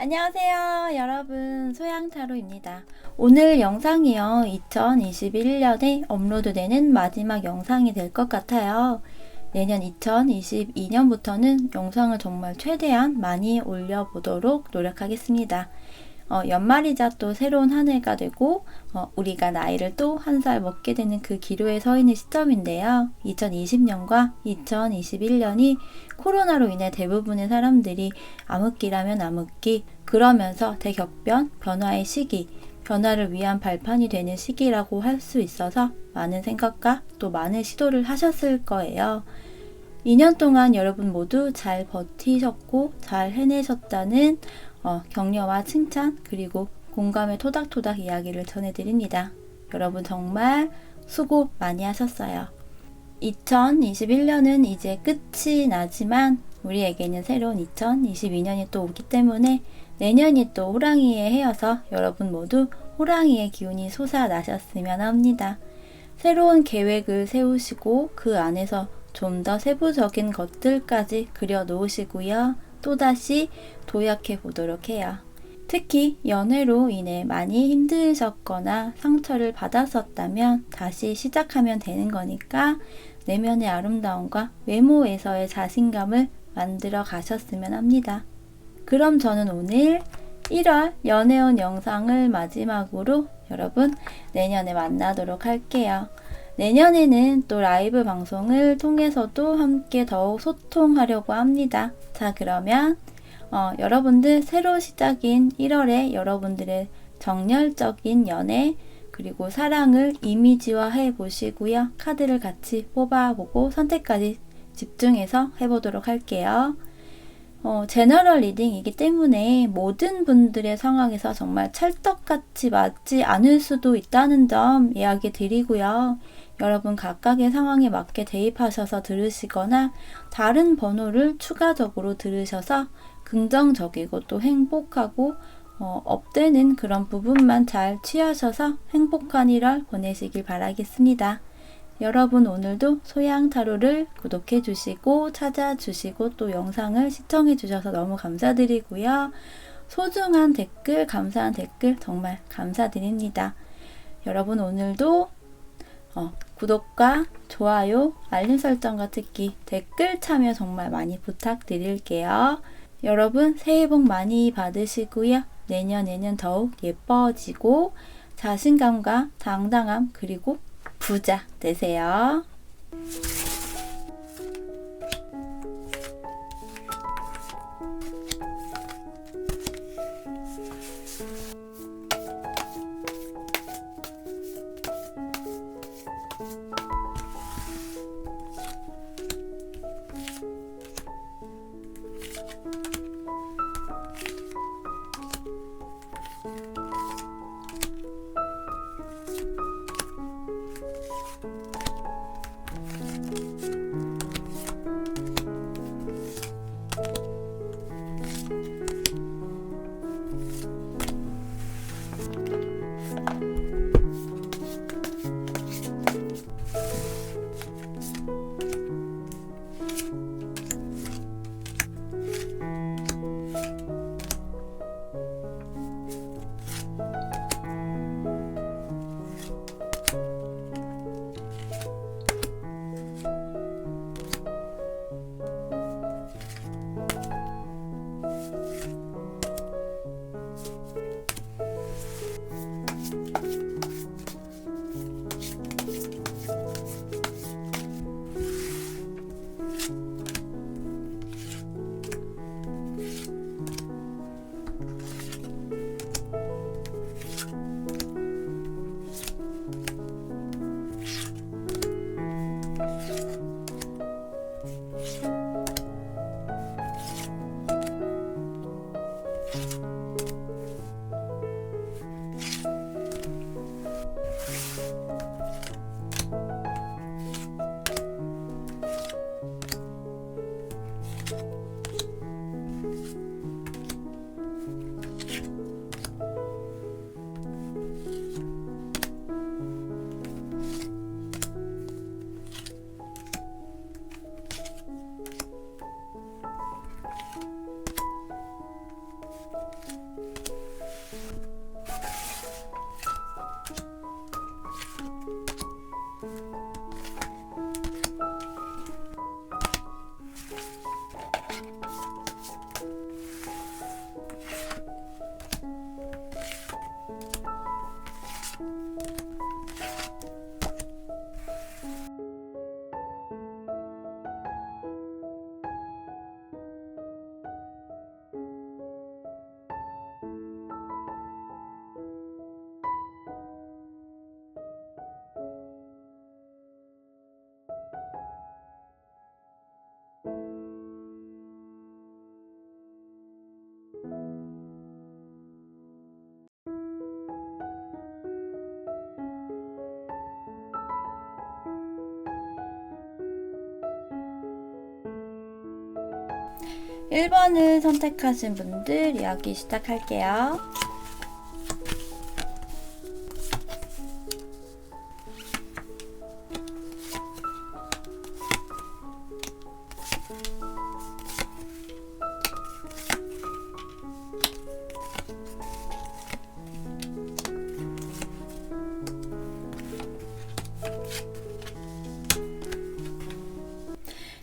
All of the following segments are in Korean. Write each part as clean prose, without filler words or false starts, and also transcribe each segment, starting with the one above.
안녕하세요 여러분, 소양타로입니다. 오늘 영상이요 2021년에 업로드되는 마지막 영상이 될 것 같아요. 내년 2022년부터는 영상을 정말 최대한 많이 올려보도록 노력하겠습니다. 연말이자 또 새로운 한 해가 되고 우리가 나이를 또 한 살 먹게 되는 그 기로에 서 있는 시점인데요. 2020년과 2021년이 코로나로 인해 대부분의 사람들이 암흑기라면 암흑기, 그러면서 대격변, 변화의 시기, 변화를 위한 발판이 되는 시기라고 할 수 있어서 많은 생각과 또 많은 시도를 하셨을 거예요. 2년 동안 여러분 모두 잘 버티셨고 잘 해내셨다는 격려와 칭찬, 그리고 공감의 토닥토닥 이야기를 전해드립니다. 여러분 정말 수고 많이 하셨어요. 2021년은 이제 끝이 나지만 우리에게는 새로운 2022년이 또 오기 때문에 내년이 또 호랑이의 해여서 여러분 모두 호랑이의 기운이 솟아나셨으면 합니다. 새로운 계획을 세우시고 그 안에서 좀 더 세부적인 것들까지 그려 놓으시고요. 또다시 도약해 보도록 해요. 특히 연애로 인해 많이 힘드셨거나 상처를 받았었다면 다시 시작하면 되는 거니까 내면의 아름다움과 외모에서의 자신감을 만들어 가셨으면 합니다. 그럼 저는 오늘 1월 연애운 영상을 마지막으로 여러분 내년에 만나도록 할게요. 내년에는 또 라이브 방송을 통해서도 함께 더욱 소통하려고 합니다. 자, 그러면 여러분들 새로 시작인 1월에 여러분들의 정열적인 연애 그리고 사랑을 이미지화 해 보시고요. 카드를 같이 뽑아보고 선택까지 집중해서 해보도록 할게요. 제너럴 리딩이기 때문에 모든 분들의 상황에서 정말 찰떡같이 맞지 않을 수도 있다는 점 이야기 드리고요. 여러분 각각의 상황에 맞게 대입하셔서 들으시거나 다른 번호를 추가적으로 들으셔서 긍정적이고 또 행복하고 업되는 그런 부분만 잘 취하셔서 행복한 1월 보내시길 바라겠습니다. 여러분 오늘도 소양타로를 구독해 주시고 찾아주시고 또 영상을 시청해 주셔서 너무 감사드리고요. 소중한 댓글, 감사한 댓글 정말 감사드립니다. 여러분 오늘도 구독과 좋아요, 알림 설정과 특히 댓글 참여 정말 많이 부탁드릴게요. 여러분 새해 복 많이 받으시고요. 내년에는 더욱 예뻐지고 자신감과 당당함 그리고 부자 되세요. 1번을 선택하신 분들 이야기 시작할게요.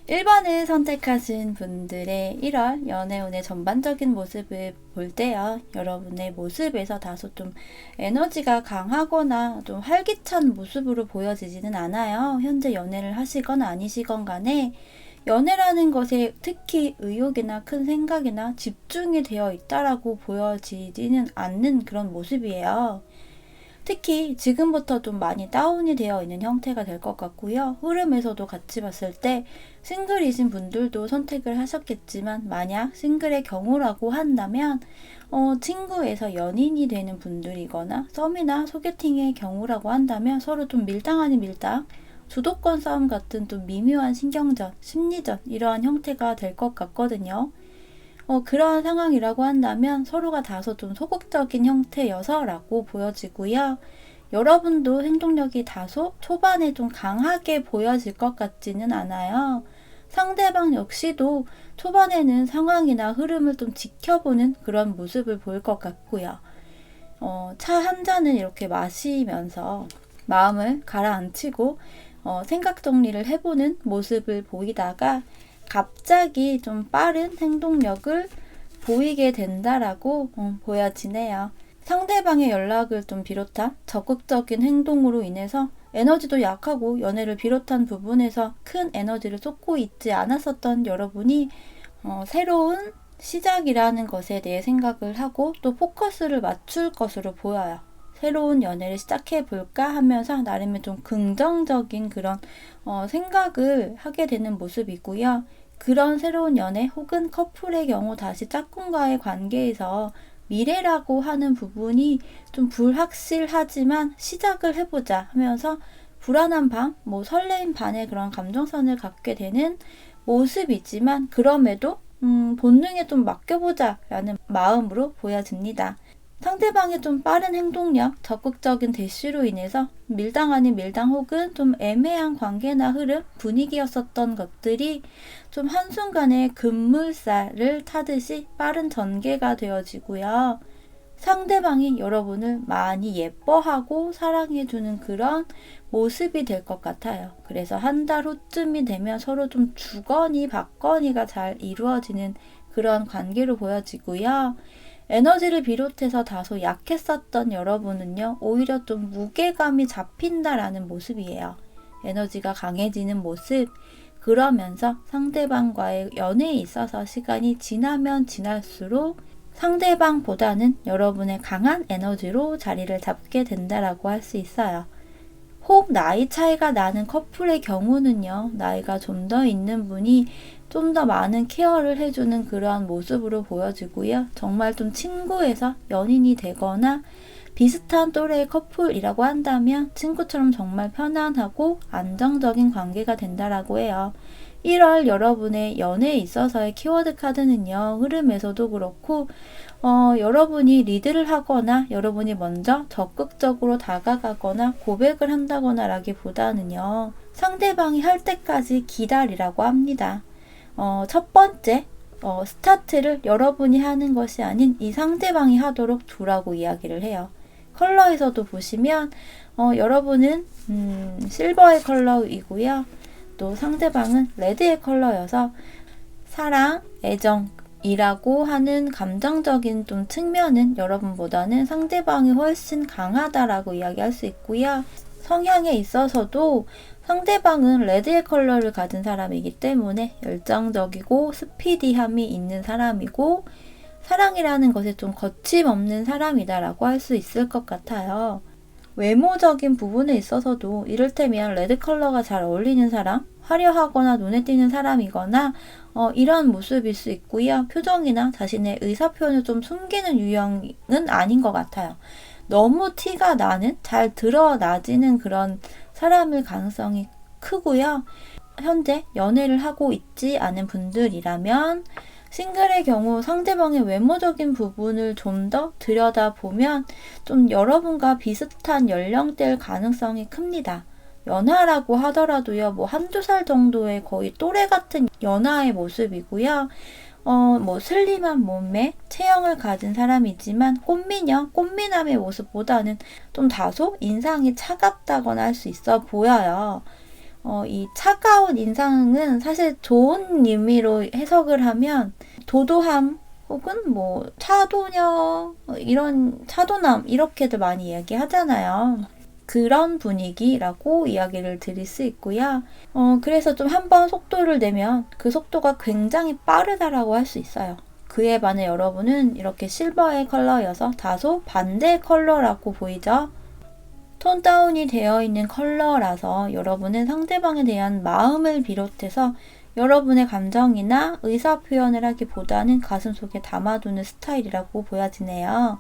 1번을 선택하신 분들의 1월 연애운의 전반적인 모습을 볼 때요. 여러분의 모습에서 다소 좀 에너지가 강하거나 좀 활기찬 모습으로 보여지지는 않아요. 현재 연애를 하시건 아니시건 간에 연애라는 것에 특히 의욕이나 큰 생각이나 집중이 되어 있다라고 보여지지는 않는 그런 모습이에요. 특히 지금부터 좀 많이 다운이 되어 있는 형태가 될 것 같고요. 흐름에서도 같이 봤을 때 싱글이신 분들도 선택을 하셨겠지만 만약 싱글의 경우라고 한다면 친구에서 연인이 되는 분들이거나 썸이나 소개팅의 경우라고 한다면 서로 좀 밀당 아닌 밀당, 주도권 싸움 같은 좀 미묘한 신경전, 심리전 이러한 형태가 될 것 같거든요. 그러한 상황이라고 한다면 서로가 다소 좀 소극적인 형태여서라고 보여지고요. 여러분도 행동력이 다소 초반에 좀 강하게 보여질 것 같지는 않아요. 상대방 역시도 초반에는 상황이나 흐름을 좀 지켜보는 그런 모습을 보일 것 같고요. 차 한 잔을 이렇게 마시면서 마음을 가라앉히고 생각 정리를 해보는 모습을 보이다가 갑자기 좀 빠른 행동력을 보이게 된다라고 보여지네요. 상대방의 연락을 좀 비롯한 적극적인 행동으로 인해서 에너지도 약하고 연애를 비롯한 부분에서 큰 에너지를 쏟고 있지 않았었던 여러분이 새로운 시작이라는 것에 대해 생각을 하고 또 포커스를 맞출 것으로 보여요. 새로운 연애를 시작해 볼까 하면서 나름의 좀 긍정적인 그런 생각을 하게 되는 모습이고요. 그런 새로운 연애 혹은 커플의 경우 다시 짝꿍과의 관계에서 미래라고 하는 부분이 좀 불확실하지만 시작을 해보자 하면서 불안한 반, 설레임 반의 그런 감정선을 갖게 되는 모습이지만 그럼에도 본능에 좀 맡겨보자 라는 마음으로 보여집니다. 상대방의 좀 빠른 행동력, 적극적인 대시로 인해서 밀당 아닌 밀당 혹은 좀 애매한 관계나 흐름, 분위기였었던 것들이 좀 한순간에 급물살을 타듯이 빠른 전개가 되어지고요. 상대방이 여러분을 많이 예뻐하고 사랑해주는 그런 모습이 될 것 같아요. 그래서 한 달 후쯤이 되면 서로 좀 주거니 받거니가 잘 이루어지는 그런 관계로 보여지고요. 에너지를 비롯해서 다소 약했었던 여러분은요, 오히려 좀 무게감이 잡힌다라는 모습이에요. 에너지가 강해지는 모습, 그러면서 상대방과의 연애에 있어서 시간이 지나면 지날수록 상대방보다는 여러분의 강한 에너지로 자리를 잡게 된다라고 할 수 있어요. 혹 나이 차이가 나는 커플의 경우는요, 나이가 좀 더 있는 분이 좀 더 많은 케어를 해주는 그러한 모습으로 보여지고요. 정말 좀 친구에서 연인이 되거나 비슷한 또래의 커플이라고 한다면 친구처럼 정말 편안하고 안정적인 관계가 된다라고 해요. 1월 여러분의 연애에 있어서의 키워드 카드는요. 흐름에서도 그렇고 여러분이 리드를 하거나 여러분이 먼저 적극적으로 다가가거나 고백을 한다거나 라기보다는요. 상대방이 할 때까지 기다리라고 합니다. 첫 번째 스타트를 여러분이 하는 것이 아닌 이 상대방이 하도록 두라고 이야기를 해요. 컬러에서도 보시면 여러분은 실버의 컬러이고요. 또 상대방은 레드의 컬러여서 사랑, 애정이라고 하는 감정적인 좀 측면은 여러분보다는 상대방이 훨씬 강하다라고 이야기할 수 있고요. 성향에 있어서도 상대방은 레드의 컬러를 가진 사람이기 때문에 열정적이고 스피디함이 있는 사람이고 사랑이라는 것에 좀 거침없는 사람이다라고 할 수 있을 것 같아요. 외모적인 부분에 있어서도 이를테면 레드 컬러가 잘 어울리는 사람, 화려하거나 눈에 띄는 사람이거나 이런 모습일 수 있고요. 표정이나 자신의 의사표현을 좀 숨기는 유형은 아닌 것 같아요. 너무 티가 나는, 잘 드러나지는 그런 사람일 가능성이 크고요. 현재 연애를 하고 있지 않은 분들이라면 싱글의 경우 상대방의 외모적인 부분을 좀 더 들여다보면 좀 여러분과 비슷한 연령대일 가능성이 큽니다. 연하라고 하더라도요, 뭐 한두 살 정도의 거의 또래 같은 연하의 모습이고요. 뭐 슬림한 몸매, 체형을 가진 사람이지만 꽃미남의 모습보다는 좀 다소 인상이 차갑다거나 할 수 있어 보여요. 이 차가운 인상은 사실 좋은 의미로 해석을 하면 도도함 혹은 뭐 차도녀, 이런 차도남 이렇게도 많이 이야기하잖아요. 그런 분위기라고 이야기를 드릴 수 있고요. 그래서 좀 한번 속도를 내면 그 속도가 굉장히 빠르다라고 할 수 있어요. 그에 반해 여러분은 이렇게 실버의 컬러여서 다소 반대 컬러라고 보이죠? 톤 다운이 되어 있는 컬러라서 여러분은 상대방에 대한 마음을 비롯해서 여러분의 감정이나 의사 표현을 하기보다는 가슴속에 담아두는 스타일이라고 보여지네요.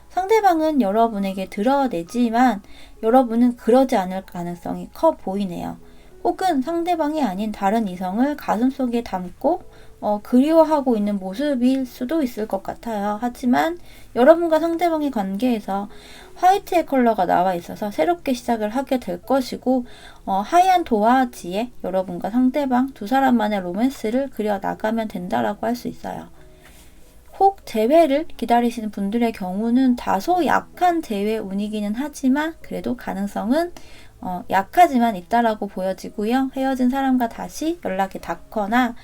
상대방은 여러분에게 드러내지만 여러분은 그러지 않을 가능성이 커 보이네요. 혹은 상대방이 아닌 다른 이성을 가슴속에 담고 그리워하고 있는 모습일 수도 있을 것 같아요. 하지만 여러분과 상대방의 관계에서 화이트의 컬러가 나와 있어서 새롭게 시작을 하게 될 것이고 하얀 도화지에 여러분과 상대방 두 사람만의 로맨스를 그려나가면 된다라고 할 수 있어요. 혹 재회를 기다리시는 분들의 경우는 다소 약한 재회 운이기는 하지만 그래도 가능성은 약하지만 있다라고 보여지고요. 헤어진 사람과 다시 연락이 닿거나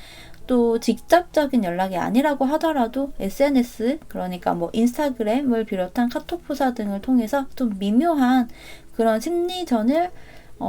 또 직접적인 연락이 아니라고 하더라도 SNS, 그러니까 뭐 인스타그램을 비롯한 카톡 프사 등을 통해서 좀 미묘한 그런 심리전을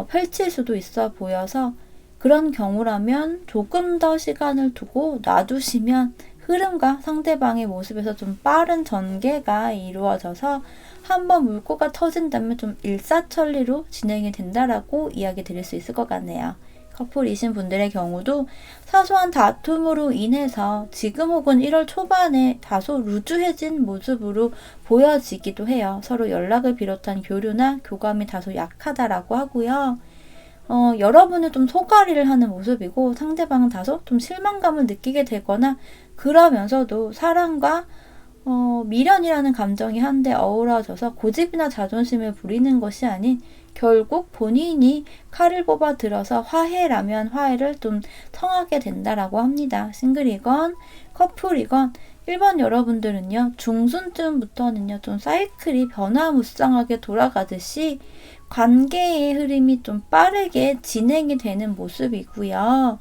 펼칠 수도 있어 보여서 그런 경우라면 조금 더 시간을 두고 놔두시면 흐름과 상대방의 모습에서 좀 빠른 전개가 이루어져서 한번 물꼬가 터진다면 좀 일사천리로 진행이 된다라고 이야기 드릴 수 있을 것 같네요. 커플이신 분들의 경우도 사소한 다툼으로 인해서 지금 혹은 1월 초반에 다소 루즈해진 모습으로 보여지기도 해요. 서로 연락을 비롯한 교류나 교감이 다소 약하다라고 하고요. 여러분은 좀 소가리를 하는 모습이고 상대방은 다소 좀 실망감을 느끼게 되거나 그러면서도 사랑과 미련이라는 감정이 한데 어우러져서 고집이나 자존심을 부리는 것이 아닌 결국 본인이 칼을 뽑아 들어서 화해라면 화해를 좀 청하게 된다라고 합니다. 싱글이건 커플이건 1번 여러분들은요, 중순쯤부터는요, 좀 사이클이 변화무쌍하게 돌아가듯이 관계의 흐름이 좀 빠르게 진행이 되는 모습이고요.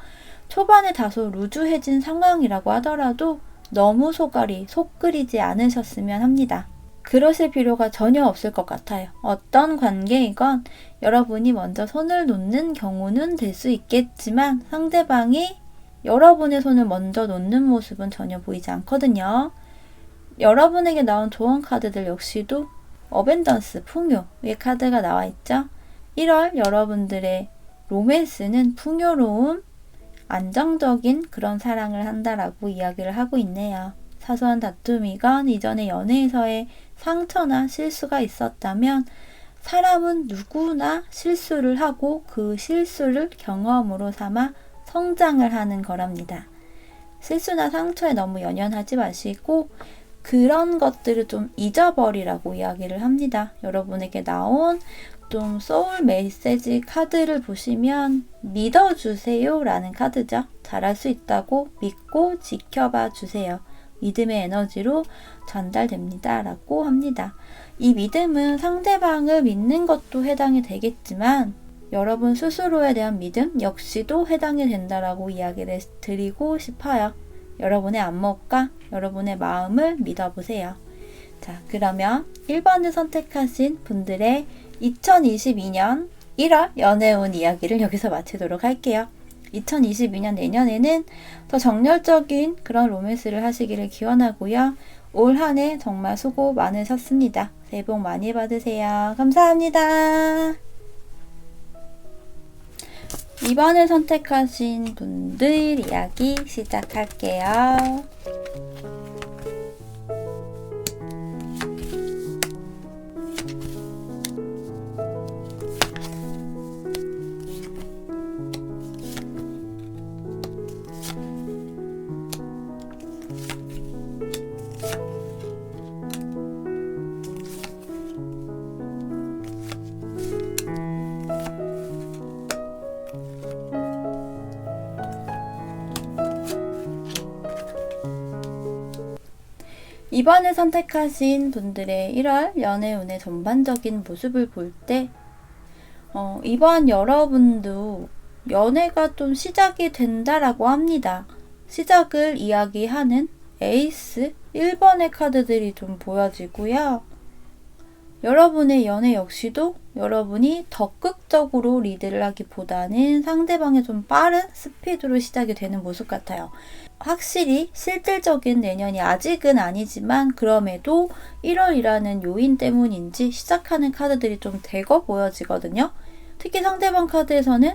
초반에 다소 루즈해진 상황이라고 하더라도 너무 속 끓이지 않으셨으면 합니다. 그러실 필요가 전혀 없을 것 같아요. 어떤 관계이건 여러분이 먼저 손을 놓는 경우는 될 수 있겠지만 상대방이 여러분의 손을 먼저 놓는 모습은 전혀 보이지 않거든요. 여러분에게 나온 조언 카드들 역시도 어벤던스, 풍요의 카드가 나와 있죠. 1월 여러분들의 로맨스는 풍요로움, 안정적인 그런 사랑을 한다라고 이야기를 하고 있네요. 사소한 다툼이건 이전의 연애에서의 상처나 실수가 있었다면 사람은 누구나 실수를 하고 그 실수를 경험으로 삼아 성장을 하는 거랍니다. 실수나 상처에 너무 연연하지 마시고 그런 것들을 좀 잊어버리라고 이야기를 합니다. 여러분에게 나온 좀 소울 메시지 카드를 보시면 믿어주세요 라는 카드죠. 잘할 수 있다고 믿고 지켜봐 주세요. 믿음의 에너지로 전달됩니다 라고 합니다. 이 믿음은 상대방을 믿는 것도 해당이 되겠지만 여러분 스스로에 대한 믿음 역시도 해당이 된다라고 이야기를 드리고 싶어요. 여러분의 안목과 여러분의 마음을 믿어보세요. 자, 그러면 1번을 선택하신 분들의 2022년 1월 연애운 이야기를 여기서 마치도록 할게요. 2022년 내년에는 더 정열적인 그런 로맨스를 하시기를 기원하고요. 올 한 해 정말 수고 많으셨습니다. 새해 복 많이 받으세요. 감사합니다. 2번을 선택하신 분들 이야기 시작할게요. 2번을 선택하신 분들의 1월 연애운의 전반적인 모습을 볼 때, 이번 여러분도 연애가 좀 시작이 된다라고 합니다. 시작을 이야기하는 에이스 1번의 카드들이 좀 보여지고요. 여러분의 연애 역시도 여러분이 적극적으로 리드를 하기보다는 상대방의 좀 빠른 스피드로 시작이 되는 모습 같아요. 확실히 실질적인 내년이 아직은 아니지만 그럼에도 1월이라는 요인 때문인지 시작하는 카드들이 좀 대거 보여지거든요. 특히 상대방 카드에서는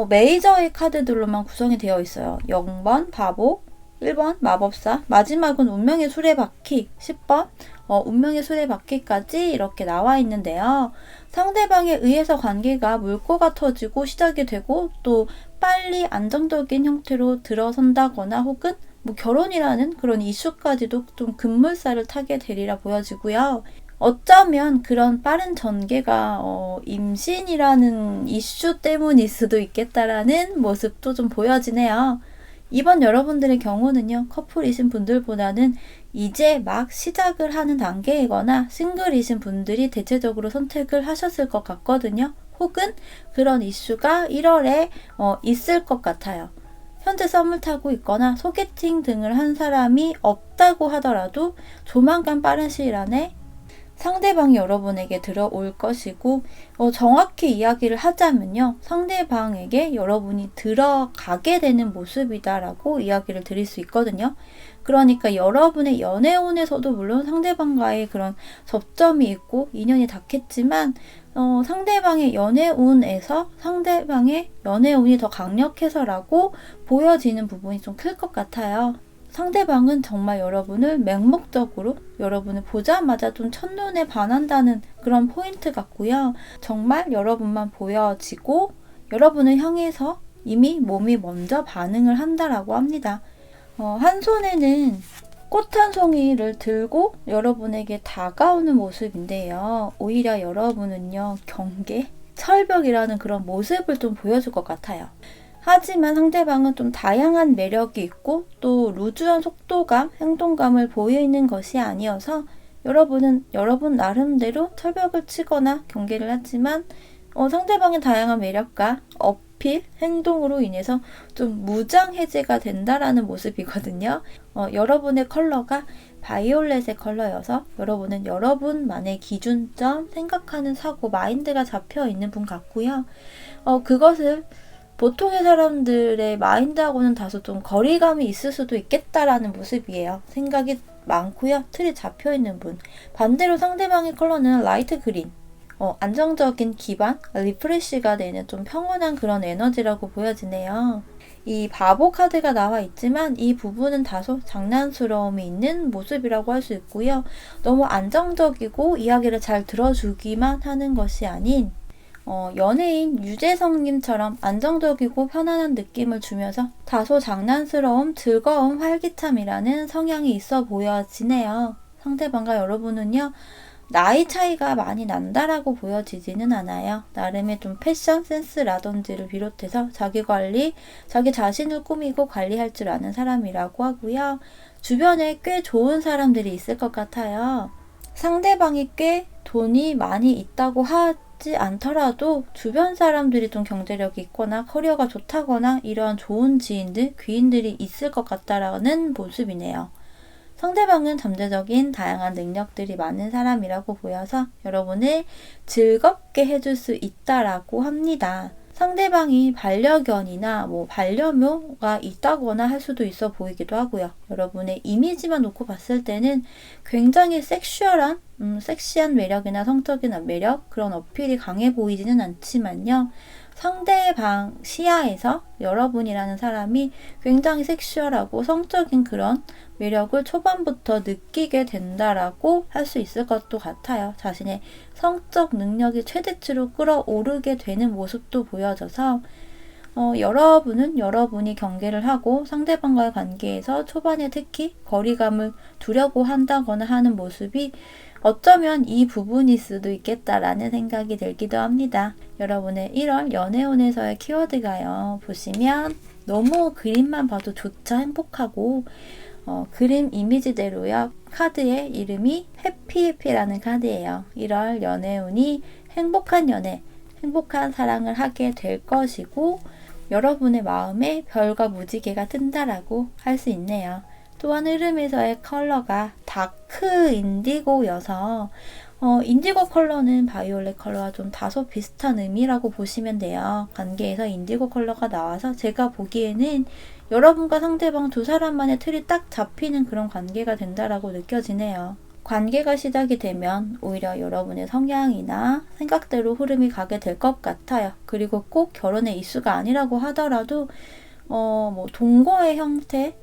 메이저의 카드들로만 구성이 되어 있어요. 0번 바보, 1번 마법사, 마지막은 운명의 수레바퀴, 10번 운명의 수레바퀴까지 이렇게 나와 있는데요. 상대방에 의해서 관계가 물꼬가 터지고 시작이 되고 또 빨리 안정적인 형태로 들어선다거나 혹은 결혼이라는 그런 이슈까지도 좀 급물살을 타게 되리라 보여지고요. 어쩌면 그런 빠른 전개가 임신이라는 이슈 때문일 수도 있겠다라는 모습도 좀 보여지네요. 이번 여러분들의 경우는요, 커플이신 분들보다는 이제 막 시작을 하는 단계이거나 싱글이신 분들이 대체적으로 선택을 하셨을 것 같거든요. 혹은 그런 이슈가 1월에 있을 것 같아요. 현재 썸을 타고 있거나 소개팅 등을 한 사람이 없다고 하더라도 조만간 빠른 시일 안에 상대방이 여러분에게 들어올 것이고, 정확히 이야기를 하자면요, 상대방에게 여러분이 들어가게 되는 모습이다라고 이야기를 드릴 수 있거든요. 그러니까 여러분의 연애운에서도 물론 상대방과의 그런 접점이 있고 인연이 닿겠지만 상대방의 연애운에서 상대방의 연애운이 더 강력해서라고 보여지는 부분이 좀 클 것 같아요. 상대방은 정말 여러분을 맹목적으로 여러분을 보자마자 좀 첫눈에 반한다는 그런 포인트 같고요. 정말 여러분만 보여지고 여러분을 향해서 이미 몸이 먼저 반응을 한다라고 합니다. 한 손에는 꽃 한 송이를 들고 여러분에게 다가오는 모습인데요. 오히려 여러분은요, 경계, 철벽이라는 그런 모습을 좀 보여줄 것 같아요. 하지만 상대방은 좀 다양한 매력이 있고 또 루즈한 속도감, 행동감을 보이는 것이 아니어서 여러분은 여러분 나름대로 철벽을 치거나 경계를 하지만 상대방의 다양한 매력과 어필, 행동으로 인해서 좀 무장 해제가 된다라는 모습이거든요. 여러분의 컬러가 바이올렛의 컬러여서 여러분은 여러분만의 기준점, 생각하는 사고, 마인드가 잡혀 있는 분 같고요. 그것을 보통의 사람들의 마인드하고는 다소 좀 거리감이 있을 수도 있겠다라는 모습이에요. 생각이 많고요. 틀이 잡혀있는 분. 반대로 상대방의 컬러는 라이트 그린. 안정적인 기반, 리프레시가 되는 좀 평온한 그런 에너지라고 보여지네요. 이 바보 카드가 나와 있지만 이 부분은 다소 장난스러움이 있는 모습이라고 할 수 있고요. 너무 안정적이고 이야기를 잘 들어주기만 하는 것이 아닌 연예인 유재석님처럼 안정적이고 편안한 느낌을 주면서 다소 장난스러움, 즐거움, 활기참이라는 성향이 있어 보여지네요. 상대방과 여러분은요, 나이 차이가 많이 난다라고 보여지지는 않아요. 나름의 좀 패션 센스라든지를 비롯해서 자기 관리, 자기 자신을 꾸미고 관리할 줄 아는 사람이라고 하고요. 주변에 꽤 좋은 사람들이 있을 것 같아요. 상대방이 꽤 돈이 많이 있다고 하지 않더라도 주변 사람들이 좀 경제력이 있거나 커리어가 좋다거나 이런 좋은 지인들, 귀인들이 있을 것 같다라는 모습이네요. 상대방은 잠재적인 다양한 능력들이 많은 사람이라고 보여서 여러분을 즐겁게 해줄 수 있다라고 합니다. 상대방이 반려견이나 반려묘가 있다거나 할 수도 있어 보이기도 하고요. 여러분의 이미지만 놓고 봤을 때는 굉장히 섹시한 매력이나 성적인 매력, 그런 어필이 강해 보이지는 않지만요. 상대방 시야에서 여러분이라는 사람이 굉장히 섹슈얼하고 성적인 그런 매력을 초반부터 느끼게 된다라고 할 수 있을 것도 같아요. 자신의 성적 능력이 최대치로 끌어오르게 되는 모습도 보여져서 여러분은 여러분이 경계를 하고 상대방과의 관계에서 초반에 특히 거리감을 두려고 한다거나 하는 모습이 어쩌면 이 부분일 수도 있겠다라는 생각이 들기도 합니다. 여러분의 1월 연애운에서의 키워드가요. 보시면 너무 그림만 봐도 좋죠. 행복하고 그림 이미지대로요. 카드의 이름이 해피해피라는 카드예요. 1월 연애운이 행복한 연애, 행복한 사랑을 하게 될 것이고 여러분의 마음에 별과 무지개가 뜬다라고 할 수 있네요. 또한 흐름에서의 컬러가 다크 인디고여서 인디고 컬러는 바이올렛 컬러와 좀 다소 비슷한 의미라고 보시면 돼요. 관계에서 인디고 컬러가 나와서 제가 보기에는 여러분과 상대방 두 사람만의 틀이 딱 잡히는 그런 관계가 된다라고 느껴지네요. 관계가 시작이 되면 오히려 여러분의 성향이나 생각대로 흐름이 가게 될 것 같아요. 그리고 꼭 결혼의 이슈가 아니라고 하더라도 동거의 형태,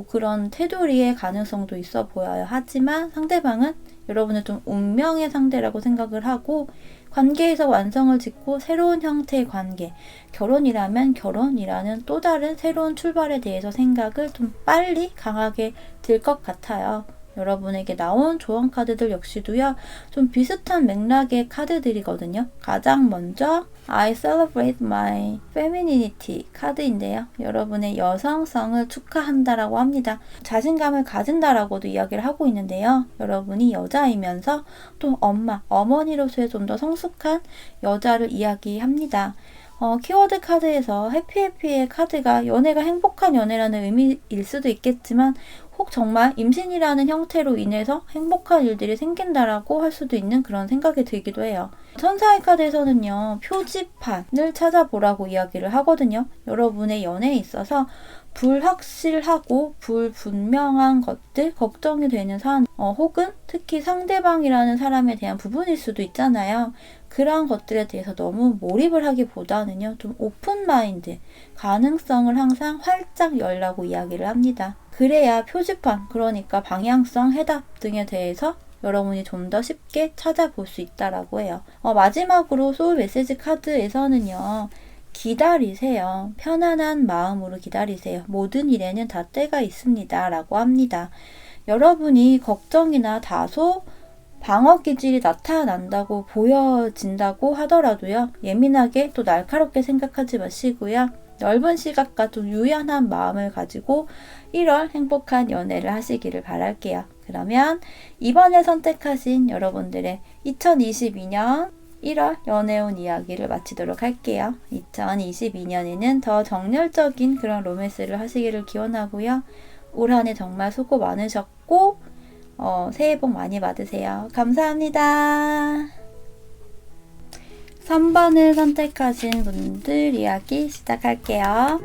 그런 테두리의 가능성도 있어 보여요. 하지만 상대방은 여러분을 좀 운명의 상대라고 생각을 하고 관계에서 완성을 짓고 새로운 형태의 관계, 결혼이라면 결혼이라는 또 다른 새로운 출발에 대해서 생각을 좀 빨리 강하게 들 것 같아요. 여러분에게 나온 조언 카드들 역시도요, 좀 비슷한 맥락의 카드들이거든요. 가장 먼저 I celebrate my femininity 카드인데요. 여러분의 여성성을 축하한다라고 합니다. 자신감을 가진다라고도 이야기를 하고 있는데요. 여러분이 여자이면서 또 어머니로서의 좀 더 성숙한 여자를 이야기합니다. 키워드 카드에서 해피해피의 카드가 연애가 행복한 연애라는 의미일 수도 있겠지만 혹 정말 임신이라는 형태로 인해서 행복한 일들이 생긴다라고 할 수도 있는 그런 생각이 들기도 해요. 천사의 카드에서는요, 표지판을 찾아보라고 이야기를 하거든요. 여러분의 연애에 있어서 불확실하고 불분명한 것들, 걱정이 되는 사안, 혹은 특히 상대방이라는 사람에 대한 부분일 수도 있잖아요. 그러한 것들에 대해서 너무 몰입을 하기보다는요, 좀 오픈 마인드, 가능성을 항상 활짝 열라고 이야기를 합니다. 그래야 표지판, 그러니까 방향성, 해답 등에 대해서 여러분이 좀 더 쉽게 찾아볼 수 있다라고 해요. 마지막으로 소울 메시지 카드에서는요, 기다리세요. 편안한 마음으로 기다리세요. 모든 일에는 다 때가 있습니다. 라고 합니다. 여러분이 걱정이나 다소 방어 기질이 나타난다고 보여진다고 하더라도요. 예민하게 또 날카롭게 생각하지 마시고요. 넓은 시각과 좀 유연한 마음을 가지고 1월 행복한 연애를 하시기를 바랄게요. 그러면 이번에 선택하신 여러분들의 2022년 1월 연애운 이야기를 마치도록 할게요. 2022년에는 더 정열적인 그런 로맨스를 하시기를 기원하고요. 올 한 해 정말 수고 많으셨고 새해 복 많이 받으세요. 감사합니다. 3번을 선택하신 분들 이야기 시작할게요.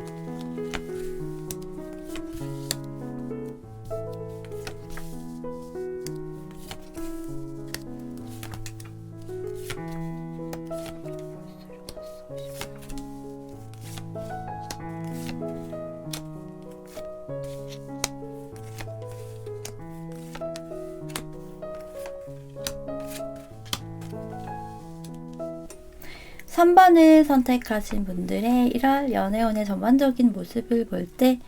삼 번을 선택하신 분들의 1월 연애운의 전반적인 모습을 볼 때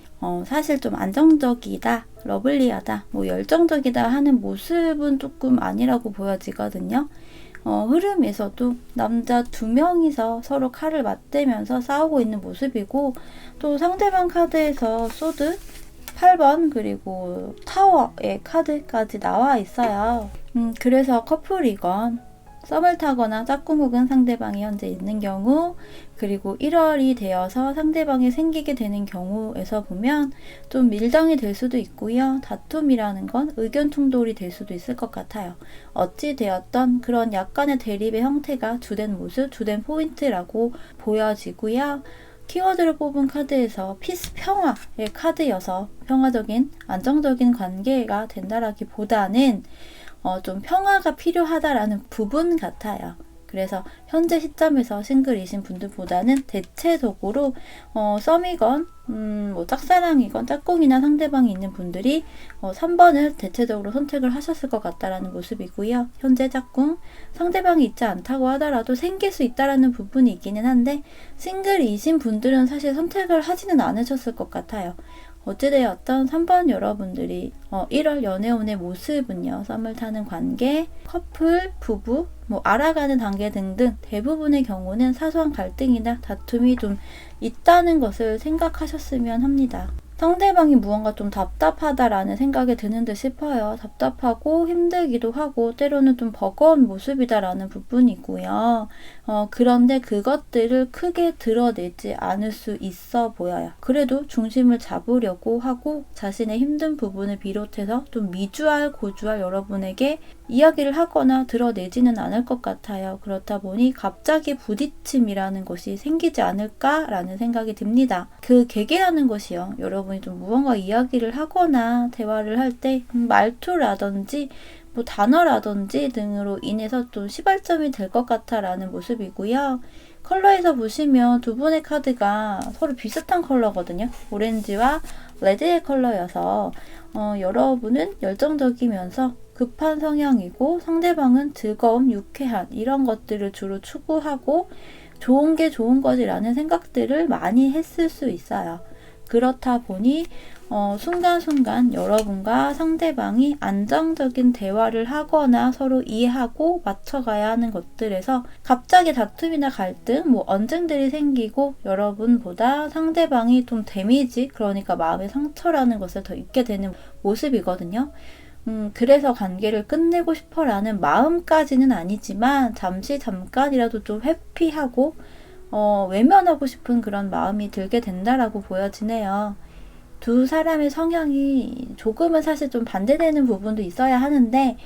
사실 좀 안정적이다, 러블리하다, 열정적이다 하는 모습은 조금 아니라고 보여지거든요. 흐름에서도 남자 2명이서 서로 칼을 맞대면서 싸우고 있는 모습이고, 또 상대방 카드에서 소드 8번 그리고 타워의 카드까지 나와 있어요. 그래서 커플이건 썸을 타거나 짝꿍 혹은 상대방이 현재 있는 경우, 그리고 1월이 되어서 상대방이 생기게 되는 경우에서 보면 좀 밀당이 될 수도 있고요. 다툼이라는 건 의견 충돌이 될 수도 있을 것 같아요. 어찌 되었던 그런 약간의 대립의 형태가 주된 모습, 주된 포인트라고 보여지고요. 키워드를 뽑은 카드에서 피스 평화의 카드여서 평화적인 안정적인 관계가 된다라기보다는 좀 평화가 필요하다라는 부분 같아요. 그래서 현재 시점에서 싱글이신 분들보다는 대체적으로 썸이건 짝사랑이건 짝꿍이나 상대방이 있는 분들이 3번을 대체적으로 선택을 하셨을 것 같다라는 모습이고요. 현재 짝꿍, 상대방이 있지 않다고 하더라도 생길 수 있다라는 부분이 있기는 한데 싱글이신 분들은 사실 선택을 하지는 않으셨을 것 같아요. 어찌되었던 3번 여러분들이 1월 연애운의 모습은요, 썸을 타는 관계, 커플, 부부, 알아가는 단계 등등 대부분의 경우는 사소한 갈등이나 다툼이 좀 있다는 것을 생각하셨으면 합니다. 상대방이 무언가 좀 답답하다라는 생각이 드는 듯 싶어요. 답답하고 힘들기도 하고 때로는 좀 버거운 모습이다라는 부분이고요. 그런데 그것들을 크게 드러내지 않을 수 있어 보여요. 그래도 중심을 잡으려고 하고 자신의 힘든 부분을 비롯해서 좀 미주알 고주알 여러분에게 이야기를 하거나 드러내지는 않을 것 같아요. 그렇다 보니 갑자기 부딪힘이라는 것이 생기지 않을까라는 생각이 듭니다. 그 계기라는 것이요. 여러분이 좀 무언가 이야기를 하거나 대화를 할 때 말투라든지 뭐 단어라든지 등으로 인해서 좀 시발점이 될 것 같아라는 모습이고요. 컬러에서 보시면 두 분의 카드가 서로 비슷한 컬러거든요. 오렌지와 레드의 컬러여서 여러분은 열정적이면서 급한 성향이고 상대방은 즐거움, 유쾌한 이런 것들을 주로 추구하고 좋은 게 좋은 것이라는 생각들을 많이 했을 수 있어요. 그렇다 보니 순간순간 여러분과 상대방이 안정적인 대화를 하거나 서로 이해하고 맞춰가야 하는 것들에서 갑자기 다툼이나 갈등, 언쟁들이 생기고 여러분보다 상대방이 좀 데미지, 그러니까 마음의 상처라는 것을 더 입게 되는 모습이거든요. 그래서 관계를 끝내고 싶어라는 마음까지는 아니지만 잠깐이라도 좀 회피하고 외면하고 싶은 그런 마음이 들게 된다라고 보여지네요. 두 사람의 성향이 조금은 사실 좀 반대되는 부분도 있어야 하는데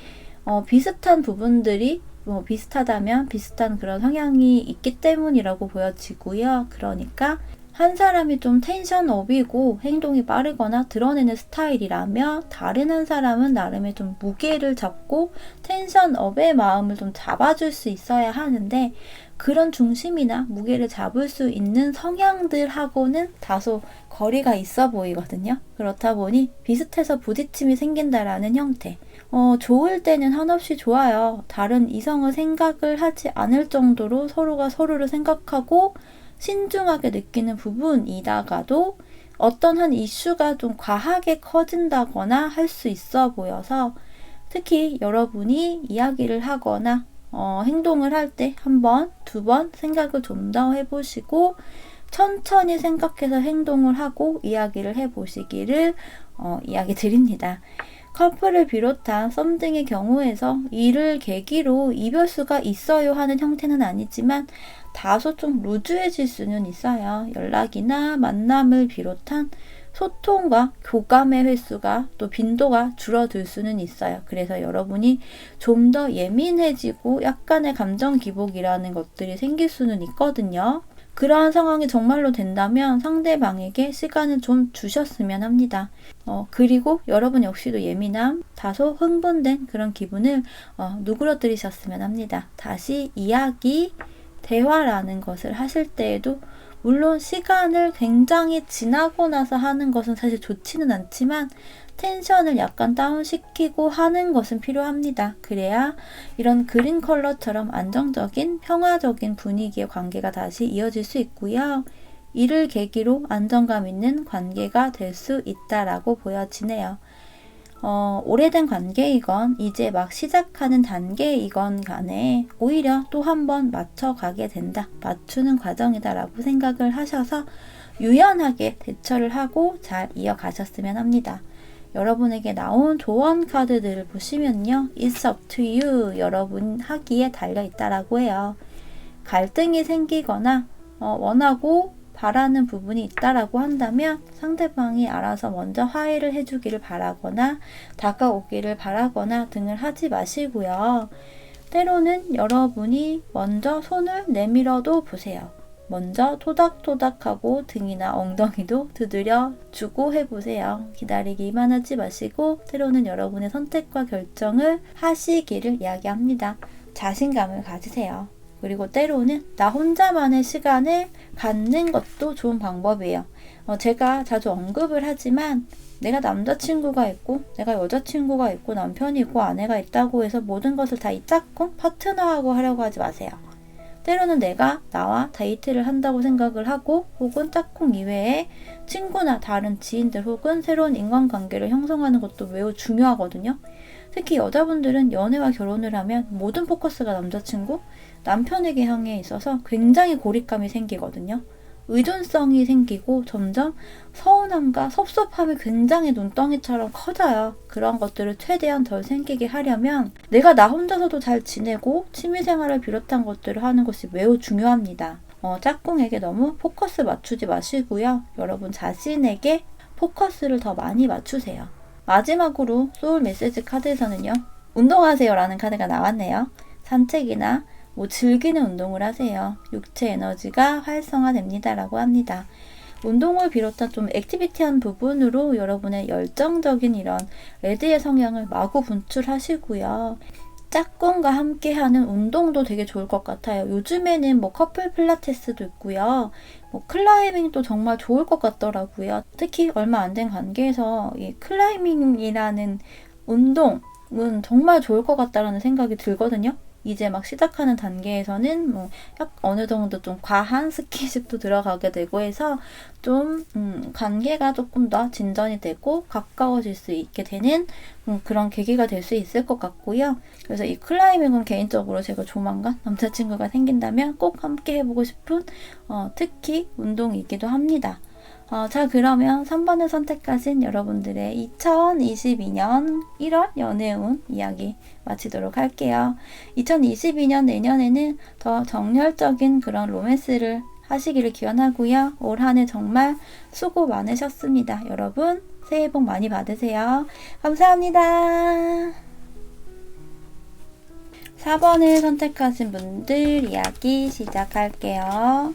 비슷한 부분들이 비슷하다면 비슷한 그런 성향이 있기 때문이라고 보여지고요. 그러니까 한 사람이 좀 텐션업이고 행동이 빠르거나 드러내는 스타일이라며 다른 한 사람은 나름의 좀 무게를 잡고 텐션업의 마음을 좀 잡아줄 수 있어야 하는데 그런 중심이나 무게를 잡을 수 있는 성향들하고는 다소 거리가 있어 보이거든요. 그렇다 보니 비슷해서 부딪힘이 생긴다라는 형태. 좋을 때는 한없이 좋아요. 다른 이성을 생각을 하지 않을 정도로 서로가 서로를 생각하고 신중하게 느끼는 부분이다가도 어떤 한 이슈가 좀 과하게 커진다거나 할 수 있어 보여서 특히 여러분이 이야기를 하거나 행동을 할 때 한 번, 두 번 생각을 좀 더 해보시고 천천히 생각해서 행동을 하고 이야기를 해보시기를 이야기 드립니다. 커플을 비롯한 썸띵의 경우에서 이를 계기로 이별수가 있어요 하는 형태는 아니지만 다소 좀 루즈해질 수는 있어요. 연락이나 만남을 비롯한 소통과 교감의 횟수가 또 빈도가 줄어들 수는 있어요. 그래서 여러분이 좀 더 예민해지고 약간의 감정 기복이라는 것들이 생길 수는 있거든요. 그러한 상황이 정말로 된다면 상대방에게 시간을 좀 주셨으면 합니다. 그리고 여러분 역시도 예민함, 다소 흥분된 그런 기분을 누그러뜨리셨으면 합니다. 다시 이야기, 대화라는 것을 하실 때에도 물론 시간을 굉장히 지나고 나서 하는 것은 사실 좋지는 않지만 텐션을 약간 다운시키고 하는 것은 필요합니다. 그래야 이런 그린 컬러처럼 안정적인 평화적인 분위기의 관계가 다시 이어질 수 있고요. 이를 계기로 안정감 있는 관계가 될 수 있다라고 보여지네요. 오래된 관계이건 이제 막 시작하는 단계이건 간에 오히려 또 한 번 맞춰가게 된다. 맞추는 과정이다라고 생각을 하셔서 유연하게 대처를 하고 잘 이어가셨으면 합니다. 여러분에게 나온 조언 카드들을 보시면요. It's up to you. 여러분 하기에 달려있다라고 해요. 갈등이 생기거나 원하고 바라는 부분이 있다라고 한다면 상대방이 알아서 먼저 화해를 해주기를 바라거나 다가오기를 바라거나 등을 하지 마시고요. 때로는 여러분이 먼저 손을 내밀어도 보세요. 먼저 토닥토닥하고 등이나 엉덩이도 두드려 주고 해보세요. 기다리기만 하지 마시고 때로는 여러분의 선택과 결정을 하시기를 이야기합니다. 자신감을 가지세요. 그리고 때로는 나 혼자만의 시간을 갖는 것도 좋은 방법이에요. 제가 자주 언급을 하지만 내가 남자친구가 있고 내가 여자친구가 있고 남편이 있고 아내가 있다고 해서 모든 것을 다 이 짝꿍 파트너하고 하려고 하지 마세요. 때로는 내가 나와 데이트를 한다고 생각을 하고 혹은 짝꿍 이외에 친구나 다른 지인들 혹은 새로운 인간관계를 형성하는 것도 매우 중요하거든요. 특히 여자분들은 연애와 결혼을 하면 모든 포커스가 남자친구, 남편에게 향해 있어서 굉장히 고립감이 생기거든요. 의존성이 생기고 점점 서운함과 섭섭함이 굉장히 눈덩이처럼 커져요. 그런 것들을 최대한 덜 생기게 하려면 내가 나 혼자서도 잘 지내고 취미생활을 비롯한 것들을 하는 것이 매우 중요합니다. 짝꿍에게 너무 포커스 맞추지 마시고요. 여러분 자신에게 포커스를 더 많이 맞추세요. 마지막으로 소울 메시지 카드에서는요. 운동하세요 라는 카드가 나왔네요. 산책이나 즐기는 운동을 하세요. 육체 에너지가 활성화됩니다 라고 합니다. 운동을 비롯한 좀 액티비티한 부분으로 여러분의 열정적인 이런 레드의 성향을 마구 분출하시고요. 짝꿍과 함께하는 운동도 되게 좋을 것 같아요. 요즘에는 커플 필라테스도 있고요. 클라이밍도 정말 좋을 것 같더라고요. 특히 얼마 안 된 관계에서 이 클라이밍이라는 운동은 정말 좋을 것 같다라는 생각이 들거든요. 이제 막 시작하는 단계에서는 어느 정도 좀 과한 스킨십도 들어가게 되고 해서 좀 관계가 조금 더 진전이 되고 가까워질 수 있게 되는 그런 계기가 될 수 있을 것 같고요. 그래서 이 클라이밍은 개인적으로 제가 조만간 남자친구가 생긴다면 꼭 함께 해보고 싶은 특히 운동이기도 합니다. 자, 그러면 3번을 선택하신 여러분들의 2022년 1월 연애운 이야기 마치도록 할게요. 2022년 내년에는 더 정열적인 그런 로맨스를 하시기를 기원하고요. 올 한 해 정말 수고 많으셨습니다. 여러분 새해 복 많이 받으세요. 감사합니다. 4번을 선택하신 분들 이야기 시작할게요.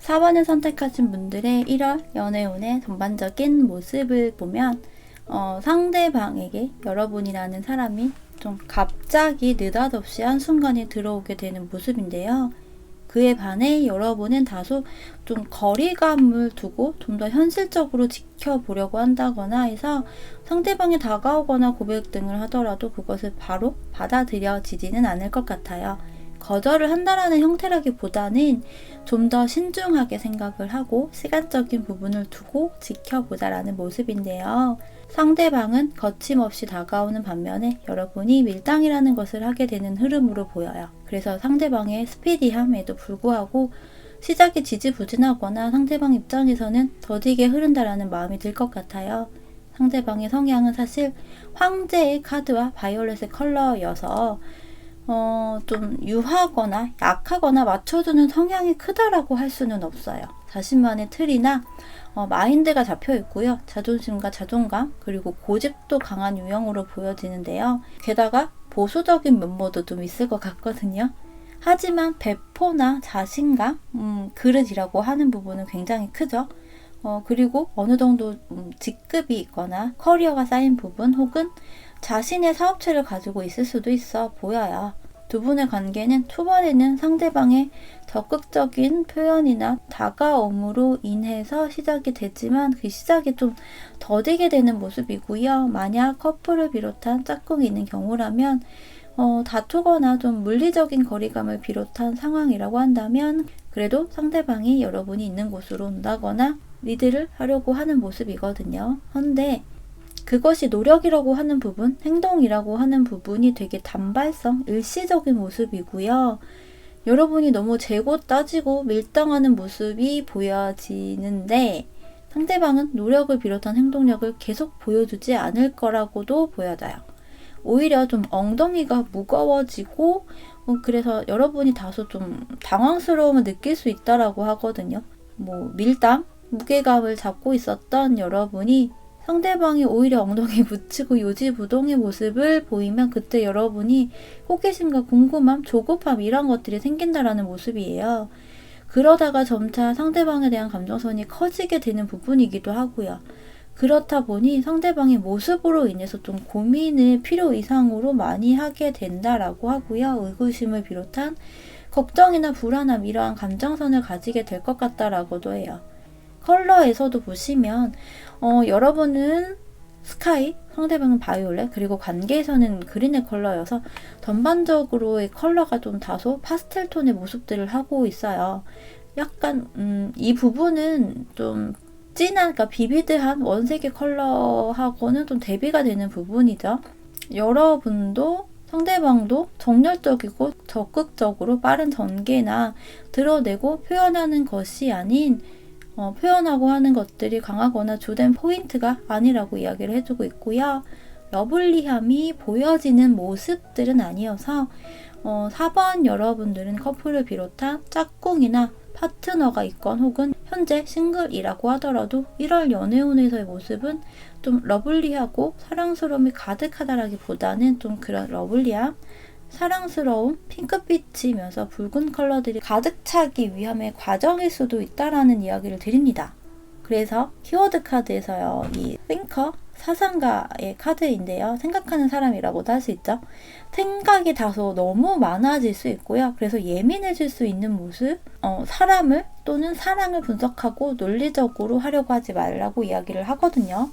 4번을 선택하신 분들의 1월 연애운의 전반적인 모습을 보면 상대방에게 여러분이라는 사람이 좀 갑자기 느닷없이 한순간에 들어오게 되는 모습인데요. 그에 반해 여러분은 다소 좀 거리감을 두고 좀 더 현실적으로 지켜보려고 한다거나 해서 상대방이 다가오거나 고백 등을 하더라도 그것을 바로 받아들여지지는 않을 것 같아요. 거절을 한다라는 형태라기보다는 좀 더 신중하게 생각을 하고 시간적인 부분을 두고 지켜보자라는 모습인데요. 상대방은 거침없이 다가오는 반면에 여러분이 밀당이라는 것을 하게 되는 흐름으로 보여요. 그래서 상대방의 스피디함에도 불구하고 시작이 지지부진하거나 상대방 입장에서는 더디게 흐른다라는 마음이 들 것 같아요. 상대방의 성향은 사실 황제의 카드와 바이올렛의 컬러여서 좀 유하거나 약하거나 맞춰주는 성향이 크다라고 할 수는 없어요. 자신만의 틀이나 마인드가 잡혀 있고요. 자존심과 자존감 그리고 고집도 강한 유형으로 보여지는데요. 게다가 보수적인 면모도 좀 있을 것 같거든요. 하지만 배포나 자신감, 그릇이라고 하는 부분은 굉장히 크죠. 그리고 어느 정도 직급이 있거나 커리어가 쌓인 부분 혹은 자신의 사업체를 가지고 있을 수도 있어 보여요. 두 분의 관계는 초반에는 상대방의 적극적인 표현이나 다가옴으로 인해서 시작이 되지만 그 시작이 좀 더디게 되는 모습이고요. 만약 커플을 비롯한 짝꿍이 있는 경우라면 다투거나 좀 물리적인 거리감을 비롯한 상황이라고 한다면 그래도 상대방이 여러분이 있는 곳으로 온다거나 리드를 하려고 하는 모습이거든요. 그런데 그것이 노력이라고 하는 부분, 행동이라고 하는 부분이 되게 단발성, 일시적인 모습이고요. 여러분이 너무 재고 따지고 밀당하는 모습이 보여지는데 상대방은 노력을 비롯한 행동력을 계속 보여주지 않을 거라고도 보여져요. 오히려 좀 엉덩이가 무거워지고 그래서 여러분이 다소 좀 당황스러움을 느낄 수 있다라고 하거든요. 밀당, 무게감을 잡고 있었던 여러분이 상대방이 오히려 엉덩이 붙이고 요지부동의 모습을 보이면 그때 여러분이 호기심과 궁금함, 조급함 이런 것들이 생긴다라는 모습이에요. 그러다가 점차 상대방에 대한 감정선이 커지게 되는 부분이기도 하고요. 그렇다 보니 상대방의 모습으로 인해서 좀 고민을 필요 이상으로 많이 하게 된다라고 하고요. 의구심을 비롯한 걱정이나 불안함 이러한 감정선을 가지게 될 것 같다라고도 해요. 컬러에서도 보시면 여러분은 스카이, 상대방은 바이올렛, 그리고 관계에서는 그린의 컬러여서 전반적으로의 컬러가 좀 다소 파스텔 톤의 모습들을 하고 있어요. 약간 이 부분은 좀 진한, 그러니까 비비드한 원색의 컬러하고는 좀 대비가 되는 부분이죠. 여러분도 상대방도 정열적이고 적극적으로 빠른 전개나 드러내고 표현하는 것이 아닌 표현하고 하는 것들이 강하거나 주된 포인트가 아니라고 이야기를 해주고 있고요. 러블리함이 보여지는 모습들은 아니어서 4번 여러분들은 커플을 비롯한 짝꿍이나 파트너가 있건 혹은 현재 싱글이라고 하더라도 1월 연애운에서의 모습은 좀 러블리하고 사랑스러움이 가득하다라기보다는 좀 그런 러블리함, 사랑스러움, 핑크빛이면서 붉은 컬러들이 가득 차기 위함의 과정일 수도 있다라는 이야기를 드립니다. 그래서 키워드 카드에서요, 이 띵커, 사상가의 카드인데요. 생각하는 사람이라고도 할 수 있죠. 생각이 다소 너무 많아질 수 있고요. 그래서 예민해질 수 있는 모습, 사람을 또는 사랑을 분석하고 논리적으로 하려고 하지 말라고 이야기를 하거든요.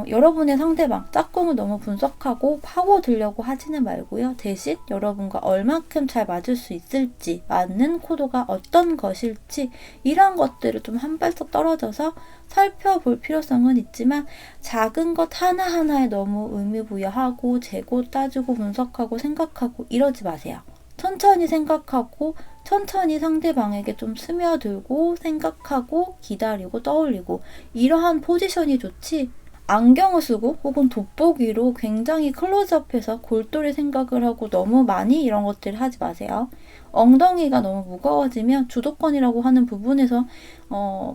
여러분의 상대방, 짝꿍을 너무 분석하고 파고들려고 하지는 말고요. 대신 여러분과 얼만큼 잘 맞을 수 있을지, 맞는 코드가 어떤 것일지 이런 것들을 좀 한 발짝 떨어져서 살펴볼 필요성은 있지만 작은 것 하나하나에 너무 의미부여하고 재고 따지고 분석하고 생각하고 이러지 마세요. 천천히 생각하고 천천히 상대방에게 좀 스며들고 생각하고 기다리고 떠올리고 이러한 포지션이 좋지, 안경을 쓰고 혹은 돋보기로 굉장히 클로즈업해서 골똘히 생각을 하고 너무 많이 이런 것들을 하지 마세요. 엉덩이가 너무 무거워지면 주도권이라고 하는 부분에서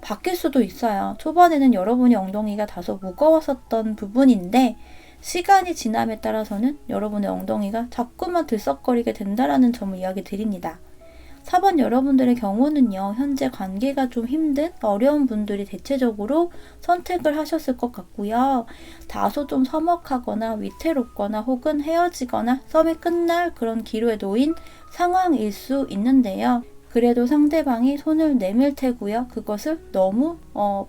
바뀔 수도 있어요. 초반에는 여러분이 엉덩이가 다소 무거웠었던 부분인데 시간이 지남에 따라서는 여러분의 엉덩이가 자꾸만 들썩거리게 된다라는 점을 이야기 드립니다. 4번 여러분들의 경우는요, 현재 관계가 좀 힘든 어려운 분들이 대체적으로 선택을 하셨을 것 같고요. 다소 좀 서먹하거나 위태롭거나 혹은 헤어지거나 썸이 끝날 그런 기로에 놓인 상황일 수 있는데요. 그래도 상대방이 손을 내밀 테고요. 그것을 너무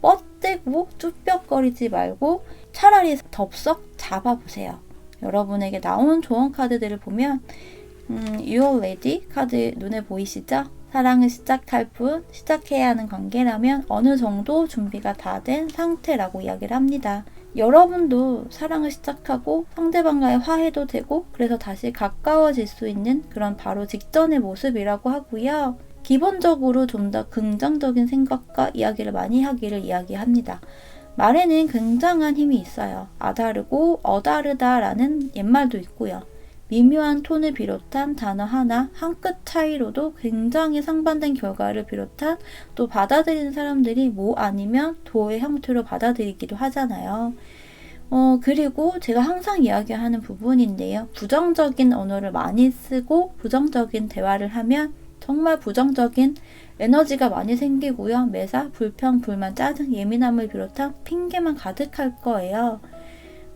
뻗대고 쭈뼛거리지 말고 차라리 덥석 잡아보세요. 여러분에게 나온 조언 카드들을 보면 Your Lady 카드 눈에 보이시죠? 사랑을 시작할 뿐 시작해야 하는 관계라면 어느 정도 준비가 다 된 상태라고 이야기를 합니다. 여러분도 사랑을 시작하고 상대방과의 화해도 되고 그래서 다시 가까워질 수 있는 그런 바로 직전의 모습이라고 하고요. 기본적으로 좀 더 긍정적인 생각과 이야기를 많이 하기를 이야기합니다. 말에는 굉장한 힘이 있어요. 아다르고 어다르다라는 옛말도 있고요. 미묘한 톤을 비롯한 단어 하나, 한 끗 차이로도 굉장히 상반된 결과를 비롯한 또 받아들이는 사람들이 뭐 아니면 도의 형태로 받아들이기도 하잖아요. 그리고 제가 항상 이야기하는 부분인데요. 부정적인 언어를 많이 쓰고 부정적인 대화를 하면 정말 부정적인 에너지가 많이 생기고요. 매사, 불평, 불만, 짜증, 예민함을 비롯한 핑계만 가득할 거예요.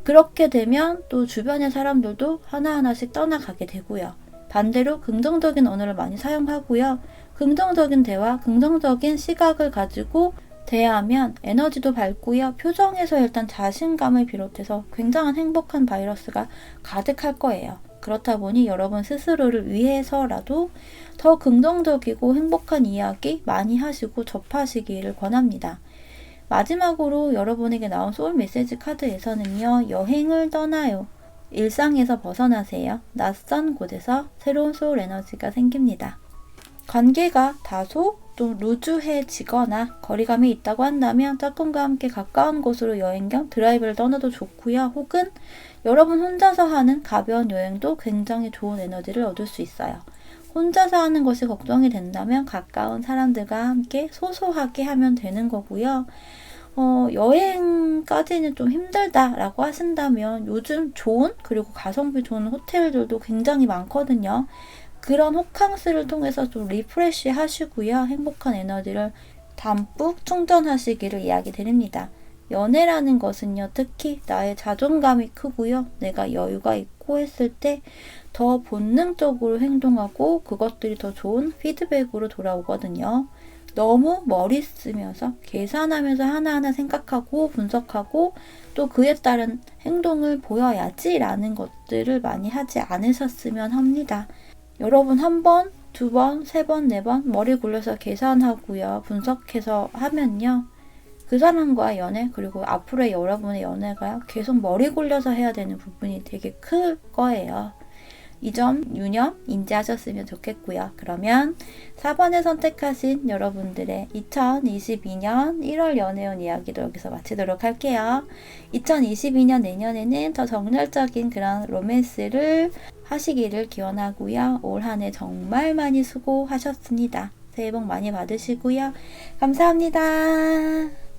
그렇게 되면 또 주변의 사람들도 하나하나씩 떠나가게 되고요. 반대로 긍정적인 언어를 많이 사용하고요. 긍정적인 대화, 긍정적인 시각을 가지고 대하면 에너지도 밝고요. 표정에서 일단 자신감을 비롯해서 굉장한 행복한 바이러스가 가득할 거예요. 그렇다 보니 여러분 스스로를 위해서라도 더 긍정적이고 행복한 이야기 많이 하시고 접하시기를 권합니다. 마지막으로 여러분에게 나온 소울 메시지 카드에서는요. 여행을 떠나요. 일상에서 벗어나세요. 낯선 곳에서 새로운 소울 에너지가 생깁니다. 관계가 다소 좀 루즈해지거나 거리감이 있다고 한다면 짝꿍과 함께 가까운 곳으로 여행 겸 드라이브를 떠나도 좋고요. 혹은 여러분 혼자서 하는 가벼운 여행도 굉장히 좋은 에너지를 얻을 수 있어요. 혼자서 하는 것이 걱정이 된다면 가까운 사람들과 함께 소소하게 하면 되는 거고요. 여행까지는 좀 힘들다라고 하신다면 요즘 좋은 그리고 가성비 좋은 호텔들도 굉장히 많거든요. 그런 호캉스를 통해서 좀 리프레시 하시고요. 행복한 에너지를 담뿍 충전하시기를 이야기 드립니다. 연애라는 것은요. 특히 나의 자존감이 크고요. 내가 여유가 있고 했을 때 더 본능적으로 행동하고 그것들이 더 좋은 피드백으로 돌아오거든요. 너무 머리 쓰면서 계산하면서 하나하나 생각하고 분석하고 또 그에 따른 행동을 보여야지 라는 것들을 많이 하지 않으셨으면 합니다. 여러분 한 번, 두 번, 세 번, 네 번 머리 굴려서 계산하고요. 분석해서 하면요. 그 사람과의 연애 그리고 앞으로의 여러분의 연애가 계속 머리 굴려서 해야 되는 부분이 되게 클 거예요. 이 점 유념 인지하셨으면 좋겠고요. 그러면 4번을 선택하신 여러분들의 2022년 1월 연애운 이야기도 여기서 마치도록 할게요. 2022년 내년에는 더 정열적인 그런 로맨스를 하시기를 기원하고요. 올 한 해 정말 많이 수고하셨습니다. 새해 복 많이 받으시고요. 감사합니다.